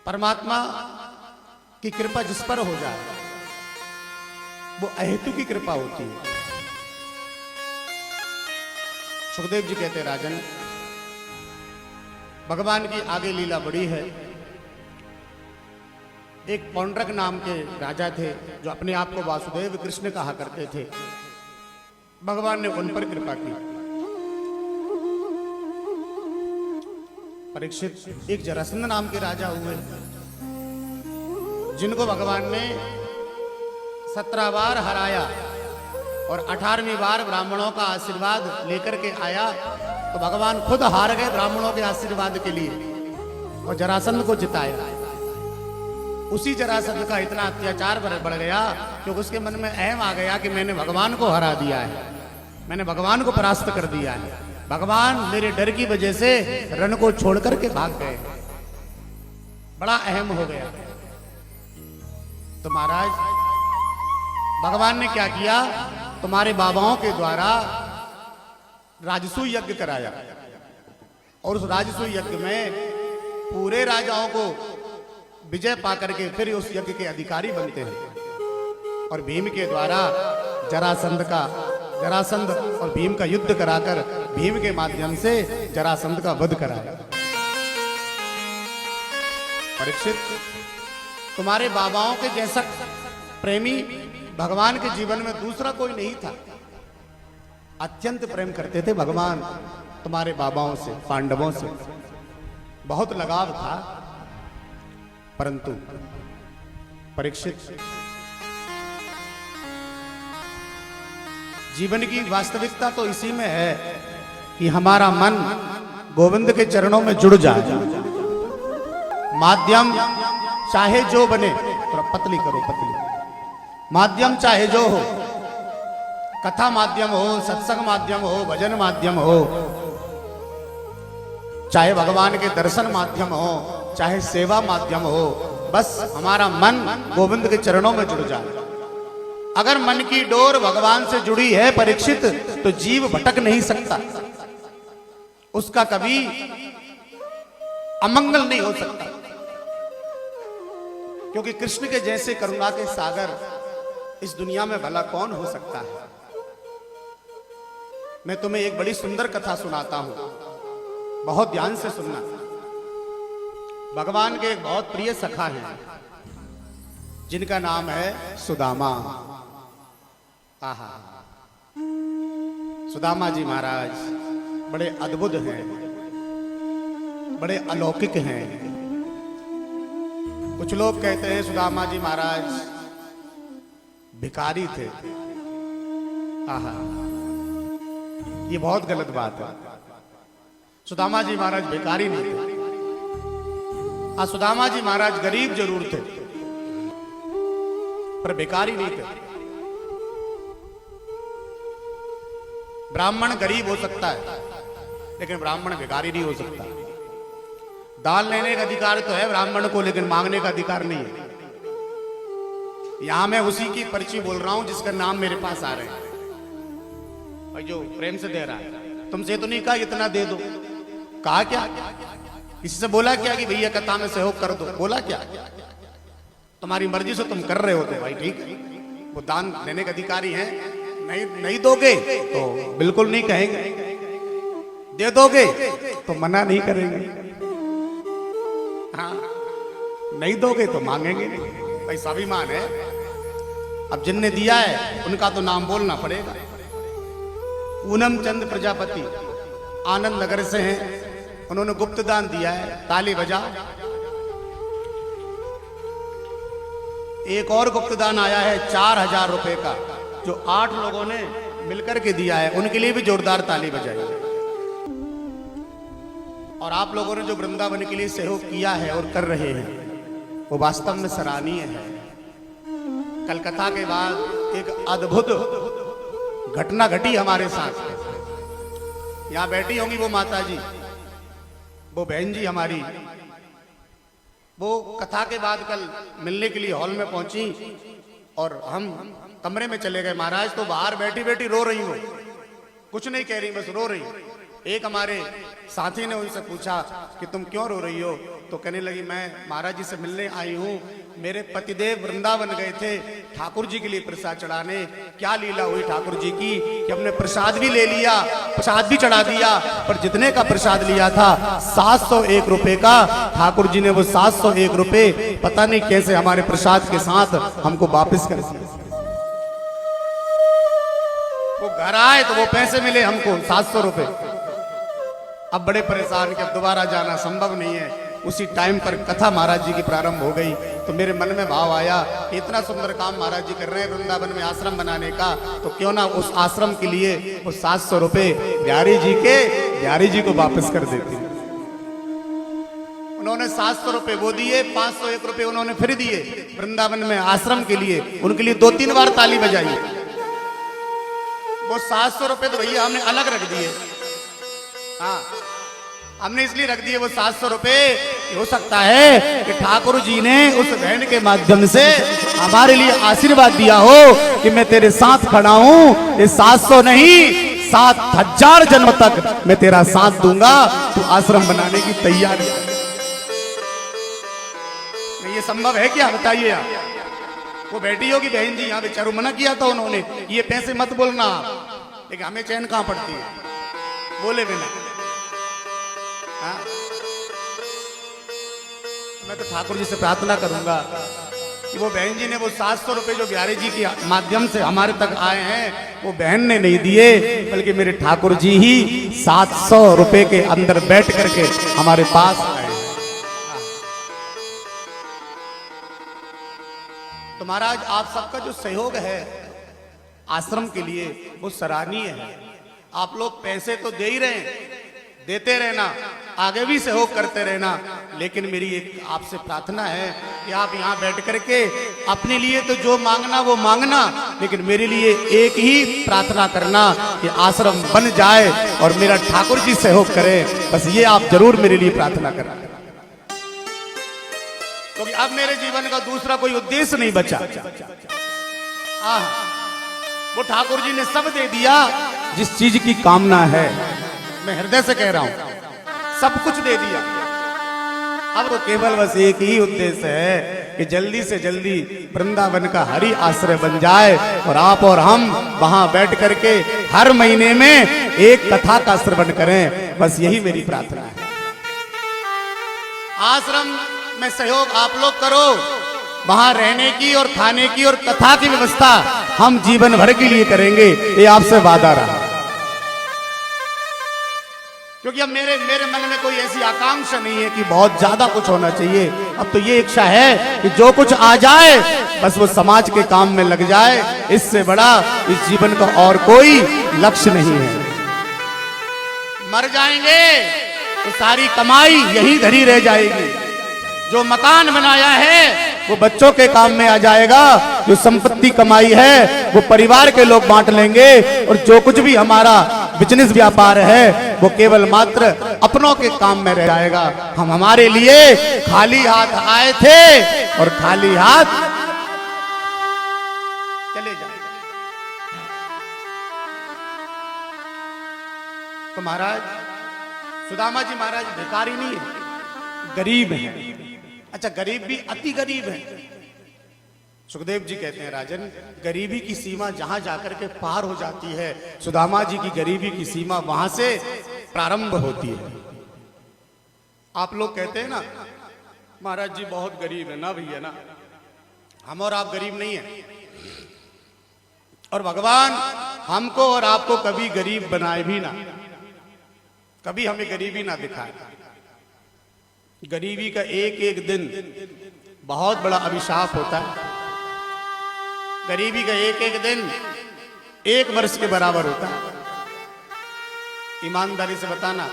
परमात्मा की कृपा जिस पर हो जाए वो अहेतु की कृपा होती है। सुखदेव जी कहते राजन, भगवान की आगे लीला बड़ी है। एक पौंड्रक नाम के राजा थे जो अपने आप को वासुदेव कृष्ण कहा करते थे। भगवान ने उन पर कृपा की। परीक्षित एक जरासंध नाम के राजा हुए जिनको भगवान ने 17 बार हराया और 18वीं बार ब्राह्मणों का आशीर्वाद लेकर के आया तो भगवान खुद हार गए ब्राह्मणों के आशीर्वाद के लिए और जरासंध को जिताया। उसी जरासंध का इतना अत्याचार बढ़ गया क्योंकि उसके मन में अहम आ गया कि मैंने भगवान को हरा दिया है, मैंने भगवान को परास्त कर दिया है। भगवान मेरे डर की वजह से रण को छोड़ करके भाग गए। बड़ा अहम हो गया। तो महाराज भगवान ने क्या किया, तुम्हारे बाबाओं के द्वारा राजसूय यज्ञ कराया और उस राजसूय यज्ञ में पूरे राजाओं को विजय पाकर के फिर उस यज्ञ के अधिकारी बनते हैं। और भीम के द्वारा जरासंध और भीम का युद्ध कराकर भीम के माध्यम से जरासंध का वध कराया। परीक्षित, तुम्हारे बाबाओं के जैसा प्रेमी भगवान के जीवन में दूसरा कोई नहीं था। अत्यंत प्रेम करते थे भगवान तुम्हारे बाबाओं से, पांडवों से बहुत लगाव था। परंतु परीक्षित, जीवन की वास्तविकता तो इसी में है कि हमारा मन गोविंद के चरणों में जुड़ जाए। माध्यम चाहे जो बने, थोड़ा पतली करो, पतली, माध्यम चाहे जो हो, कथा माध्यम हो, सत्संग माध्यम हो, भजन माध्यम हो, चाहे भगवान के दर्शन माध्यम हो, चाहे सेवा माध्यम हो, बस हमारा मन गोविंद के चरणों में जुड़ जाए। अगर मन की डोर भगवान से जुड़ी है परीक्षित, तो जीव भटक नहीं सकता, उसका कभी अमंगल नहीं हो सकता। क्योंकि कृष्ण के जैसे करुणा के सागर इस दुनिया में भला कौन हो सकता है। मैं तुम्हें एक बड़ी सुंदर कथा सुनाता हूं, बहुत ध्यान से सुनना। भगवान के एक बहुत प्रिय सखा हैं जिनका नाम है सुदामा। आहा, सुदामा जी महाराज बड़े अद्भुत हैं, बड़े अलौकिक हैं। कुछ लोग कहते हैं सुदामा जी महाराज भिखारी थे। आहा, ये बहुत गलत बात है। सुदामा जी महाराज भिखारी नहीं थे। हाँ, सुदामा जी महाराज गरीब जरूर थे पर भिखारी नहीं थे। ब्राह्मण गरीब हो सकता है लेकिन ब्राह्मण भिखारी नहीं हो सकता। दान लेने का अधिकार तो है ब्राह्मण को, लेकिन मांगने का अधिकार नहीं है। यहां मैं उसी की पर्ची बोल रहा हूं जिसका नाम मेरे पास आ रहे हैं और जो प्रेम से दे रहा है। तुमसे तो नहीं कहा इतना दे दो, कहा क्या? किसी से बोला क्या कि भैया कथा में सहयोग कर दो? बोला क्या? तुम्हारी मर्जी से तुम कर रहे होते भाई, ठीक है। वो दान देने के अधिकारी हैं। नहीं दोगे तो बिल्कुल नहीं कहेंगे, दे दोगे तो मना नहीं करेंगे। हाँ, नहीं दोगे तो मांगेंगे नहीं, भाई स्वाभिमान है। अब जिनने दिया है उनका तो नाम बोलना पड़ेगा। पूनम चंद प्रजापति आनंद नगर से हैं, उन्होंने गुप्त दान दिया है, ताली बजा। एक और गुप्त दान आया है 4000 रुपए का, जो 8 लोगों ने मिलकर के दिया है, उनके लिए भी जोरदार ताली बजाई। और आप लोगों ने जो वृंदावन के लिए सहयोग किया है और कर रहे हैं वो वास्तव में सराहनीय है। कलकत्ता के बाद एक अद्भुत घटना घटी हमारे साथ। यहां बैठी होंगी वो माता जी, वो बहन जी हमारी, वो कथा के बाद कल मिलने के लिए हॉल में पहुंची और हम कमरे में चले गए। महाराज तो बाहर बैठी बैठी रो रही हो, कुछ नहीं कह रही, बस रो रही। एक हमारे साथी ने उनसे पूछा कि तुम क्यों रो रही हो? तो कहने लगी मैं महाराज जी से मिलने आई हूँ, मेरे पतिदेव वृंदावन गए थे ठाकुर जी के लिए प्रसाद चढ़ाने। क्या लीला हुई ठाकुर जी की कि हमने प्रसाद भी ले लिया, प्रसाद भी चढ़ा दिया, पर जितने का प्रसाद लिया था 701 रुपए का, ठाकुर जी ने वो 701 रुपए पता नहीं कैसे हमारे प्रसाद के साथ हमको वापस कर दिया। वो घर आए तो वो पैसे मिले हमको 700 रुपए। अब बड़े परेशान कि अब दोबारा जाना संभव नहीं है। उसी टाइम पर कथा महाराज जी की प्रारंभ हो गई तो मेरे मन में भाव आया, इतना सुंदर काम महाराज जी कर रहे हैं वृंदावन में आश्रम बनाने का, तो क्यों ना उस आश्रम के लिए वो 700 रुपए बिहारी जी को वापस कर देती। उन्होंने 700 रुपए वो दिए, 501 रुपए उन्होंने फिर दिए वृंदावन में आश्रम के लिए। उनके लिए 2-3 बार ताली बजाई। वो 700 रुपए तो भैया हमने अलग रख दिए। हाँ, हमने इसलिए रख दिए वो 700 रुपए। हो सकता है कि ठाकुर जी ने उस बहन के माध्यम से हमारे लिए आशीर्वाद दिया हो कि मैं तेरे साथ खड़ा हूं। ये 700 नहीं 7000 जन्म तक मैं तेरा साथ दूंगा, तू आश्रम बनाने की तैयारी। ये संभव है क्या, बताइए आप। वो बैठी होगी बहन जी यहाँ बेचारू, मना किया था उन्होंने ये पैसे मत बोलना, लेकिन हमें चैन कहां पड़ती है बोले बिना। हाँ? मैं तो ठाकुर जी से प्रार्थना करूंगा कि वो बहन जी ने वो 700 रुपए जो बिहारी जी के माध्यम से हमारे तक आए हैं, वो बहन ने नहीं दिए, बल्कि मेरे ठाकुर जी ही 700 रुपए के अंदर बैठ करके हमारे पास आए। तो महाराज आप सबका जो सहयोग है आश्रम के लिए वो सराहनीय है। आप लोग पैसे तो दे ही रहे हैं, देते रहना, आगे भी सहयोग करते रहना, लेकिन मेरी एक आपसे प्रार्थना है कि आप यहाँ बैठ करके अपने लिए तो जो मांगना वो मांगना, लेकिन मेरे लिए एक ही प्रार्थना करना कि आश्रम बन जाए और मेरा ठाकुर जी सहयोग करे। बस ये आप जरूर मेरे लिए प्रार्थना करना, क्योंकि अब मेरे जीवन का दूसरा कोई उद्देश्य नहीं बचा। वो ठाकुर जी ने सब दे दिया जिस चीज की कामना है, मैं हृदय से कह रहा हूं, सब कुछ दे दिया। अब तो केवल बस एक ही उद्देश्य है कि जल्दी से जल्दी वृंदावन का हरि आश्रय बन जाए और आप और हम वहां बैठ करके हर महीने में एक कथा का श्रवण करें। बस यही मेरी प्रार्थना है। आश्रम में सहयोग आप लोग करो, वहां रहने की और खाने की और कथा की व्यवस्था हम जीवन भर के लिए करेंगे, ये आपसे वादा रहा। क्योंकि अब मेरे मन में कोई ऐसी आकांक्षा नहीं है कि बहुत ज्यादा कुछ होना चाहिए। अब तो ये इच्छा है कि जो कुछ आ जाए बस वो समाज के काम में लग जाए, इससे बड़ा इस जीवन का और कोई लक्ष्य नहीं है। मर जाएंगे तो सारी कमाई यही धरी रह जाएगी। जो मकान बनाया है वो बच्चों के काम में आ जाएगा, जो संपत्ति कमाई है वो परिवार के लोग बांट लेंगे, और जो कुछ भी हमारा बिजनेस व्यापार है वो केवल मात्र अपनों के काम में रह जाएगा। हम हमारे लिए खाली हाथ आए थे और खाली हाथ चले जाएंगे। तो महाराज सुदामा जी महाराज भिखारी नहीं है, गरीब है। अच्छा, गरीब भी अति गरीब है। सुखदेव जी कहते हैं राजन, गरीबी की सीमा जहां जाकर के पार हो जाती है, सुदामा जी की गरीबी की सीमा वहां से प्रारंभ होती है। आप लोग कहते हैं ना महाराज जी बहुत गरीब है ना भैया ना, हम और आप गरीब नहीं है, और भगवान हमको और आपको कभी गरीब बनाए भी ना, कभी हमें गरीबी ना दिखाए। गरीबी का एक एक दिन बहुत बड़ा अभिशाप होता है। गरीबी का एक एक दिन 1 वर्ष के बराबर होता है। ईमानदारी से बताना,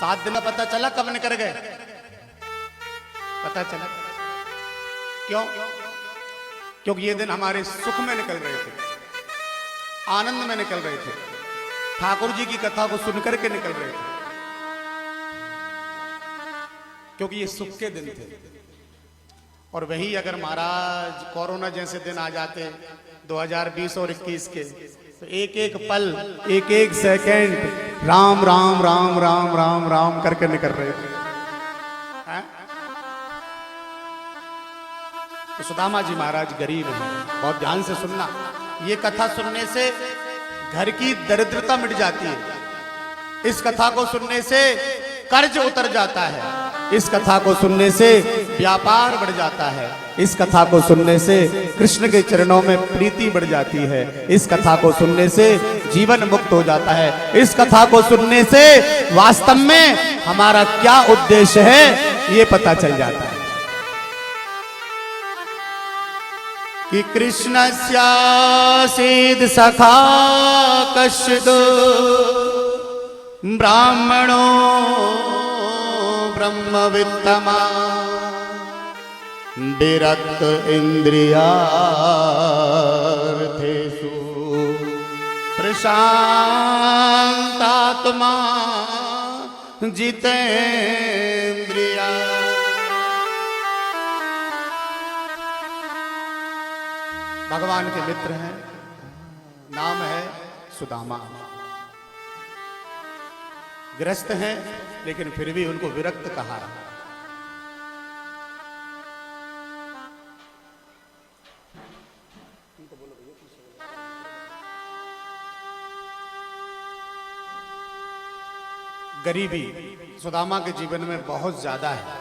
7 दिन में पता चला कब निकल गए? पता चला क्यों? क्योंकि ये दिन हमारे सुख में निकल रहे थे, आनंद में निकल रहे थे, ठाकुर जी की कथा को सुनकर के निकल रहे थे, क्योंकि ये सुख के दिन थे। और वही अगर महाराज कोरोना जैसे दिन आ जाते 2020 और 21 के, तो एक एक पल, एक एक सेकंड राम राम राम राम राम राम करके निकल रहे थे। तो सुदामा जी महाराज गरीब हैं। बहुत ध्यान से सुनना, ये कथा सुनने से घर की दरिद्रता मिट जाती है, इस कथा को सुनने से कर्ज उतर जाता है, इस कथा को सुनने से व्यापार बढ़ जाता है, इस कथा को सुनने से कृष्ण के चरणों में प्रीति बढ़ जाती है, इस कथा को सुनने से जीवन मुक्त हो जाता है, इस कथा को सुनने से वास्तव में हमारा क्या उद्देश्य है ये पता चल जाता है कि कृष्णस्यासीद् सखा कश्चिद् ब्राह्मणो ब्रह्मवित्तमा विरक्त इंद्रियार्थेषु प्रशांतात्मा जितेन्द्रिया। भगवान के मित्र हैं, नाम है सुदामा। ग्रस्त हैं लेकिन फिर भी उनको विरक्त कहा। गरीबी सुदामा के जीवन में बहुत ज्यादा है।